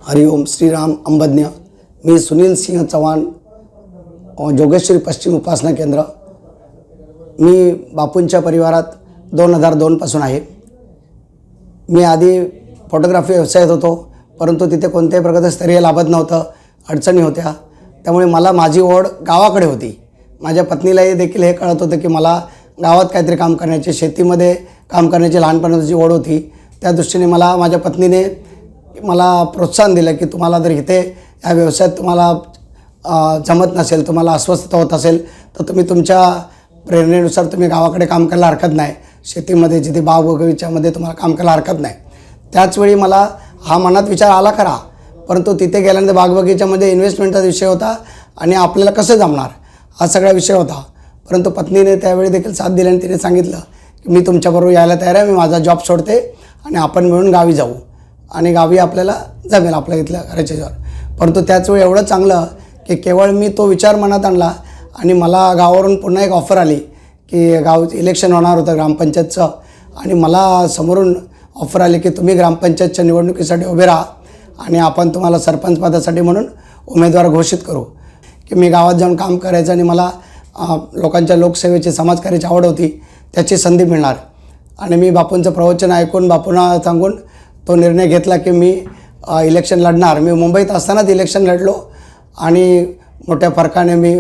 हरिओम श्रीराम अंबज्ञ। मी सुनील सिंह चव्हाण, जोगेश्वरी पश्चिम उपासना केंद्र। मी बापूंच्या परिवारात 2002 पासून आहे। मी आधी फोटोग्राफी व्यवसायात होतो, परंतु तिथे कोणत्याही प्रकारचं स्थैर्य लाभत नव्हतं, अडचणी होत्या। त्यामुळे मला माझी ओढ गावाकडे होती। माझ्या पत्नीलाही देखील हे कळत होतं की मला गावात काहीतरी काम करण्याची, शेतीमध्ये काम करण्याची लहानपणाची ओढ होती। त्या दृष्टीने मला माझ्या पत्नीने मला प्रोत्साहन दिलं की तुम्हाला जर इथे या व्यवसायात तुम्हाला जमत नसेल, तुम्हाला अस्वस्थता होत असेल, तर तुम्ही तुमच्या प्रेरणेनुसार तुम्ही गावाकडे काम करायला हरकत नाही। शेतीमध्ये जिथे बाग बगीच्यामध्ये तुम्हाला काम करायला हरकत नाही। त्याचवेळी मला हा मनात विचार आला खरा, परंतु तिथे गेल्यानंतर बाग बगीच्यामध्ये इन्व्हेस्टमेंटचा विषय होता आणि आपल्याला कसं जमणार हा सगळा विषय होता। परंतु पत्नीने त्यावेळी देखील साथ दिली आणि तिने सांगितलं की मी तुमच्याबरोबर यायला तयार आहे, मी माझा जॉब सोडते आणि आपण मिळून गावी जाऊ आणि गावी आपल्याला जमेल आपल्या इथल्या घराच्या जवळ। परंतु त्याचवेळी एवढं चांगलं की केवळ मी तो विचार मनात आणला आणि मला गावावरून पुन्हा एक ऑफर आली की गाव इलेक्शन होणार होतं ग्रामपंचायतचं, आणि मला समोरून ऑफर आली की तुम्ही ग्रामपंचायतच्या निवडणुकीसाठी उभे राहा आणि आपण तुम्हाला सरपंच पदासाठी म्हणून उमेदवार घोषित करू। की मी गावात जाऊन काम करायचं आणि मला लोकांच्या लोकसेवेची, समाजकार्याची आवड होती, त्याची संधी मिळणार। आणि मी बापूंचं प्रवचन ऐकून, बापूंना सांगून तो निर्णय घेतला की मी इलेक्शन लढणार। मी मुंबईत असतानाच इलेक्शन लढलो आणि मोठ्या फरकाने मी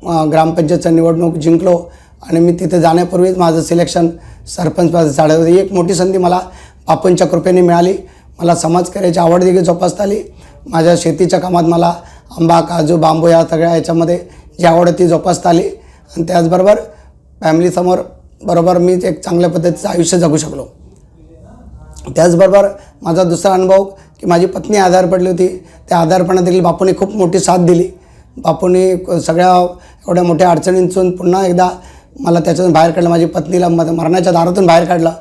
ग्रामपंचायतचं निवडणूक जिंकलो आणि मी तिथे जाण्यापूर्वीच माझं सिलेक्शन सरपंच पदाचं झालं होतं। एक मोठी संधी मला बापूंच्या कृपेने मिळाली। मला समाजकार्याची आवड देखील जोपासता आली। माझ्या शेतीच्या कामात मला आंबा, काजू, बांबू या सगळ्या याच्यामध्ये जी आवड ती जोपासता आली आणि त्याचबरोबर फॅमिलीसमोर बरोबर मी एक चांगल्या पद्धतीचं आयुष्य जगू शकलो। त्याचबरोबर माझा दुसरा अनुभव की माझी पत्नी आजारी पडली होती, त्या आजारपणात देखील बापूंनी खूप मोठी साथ दिली। बापूंनी सगळ्या एवढ्या मोठ्या अडचणींतून पुन्हा एकदा मला त्याच्यातून बाहेर काढलं, माझी पत्नीला मरणाच्या दारातून बाहेर काढलं।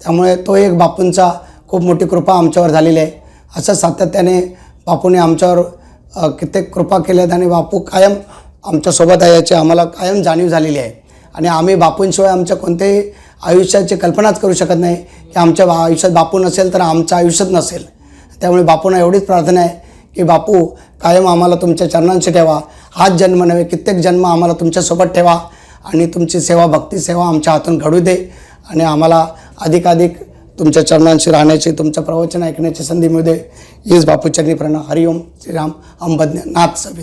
त्यामुळे तो एक बापूंचा खूप मोठी कृपा आमच्यावर झालेली आहे। असं सातत्याने बापूंनी आमच्यावर कित्येक कृपा केल्यात आणि बापू कायम आमच्यासोबत आहे याची आम्हाला कायम जाणीव झालेली आहे। आणि आम्ही बापूंशिवाय आमच्या कोणत्याही आयुष्याची कल्पनाच करू शकत नाही की आमच्या आयुष्यात बापू नसेल तर आमचं आयुष्यच नसेल। त्यामुळे बापूंना एवढीच प्रार्थना आहे की बापू कायम आम्हाला तुमच्या चरणांशी ठेवा, हाच जन्म नव्हे कित्येक जन्म आम्हाला तुमच्यासोबत ठेवा आणि तुमची सेवा, भक्ती सेवा आमच्या हातून घडू दे आणि आम्हाला अधिकाधिक तुमच्या चरणांशी राहण्याची, तुमचं प्रवचन ऐकण्याची संधी मिळू दे। हीच बापूचरणी प्रणा। हरिओम श्रीराम अंबज्ञ नाथ सवित।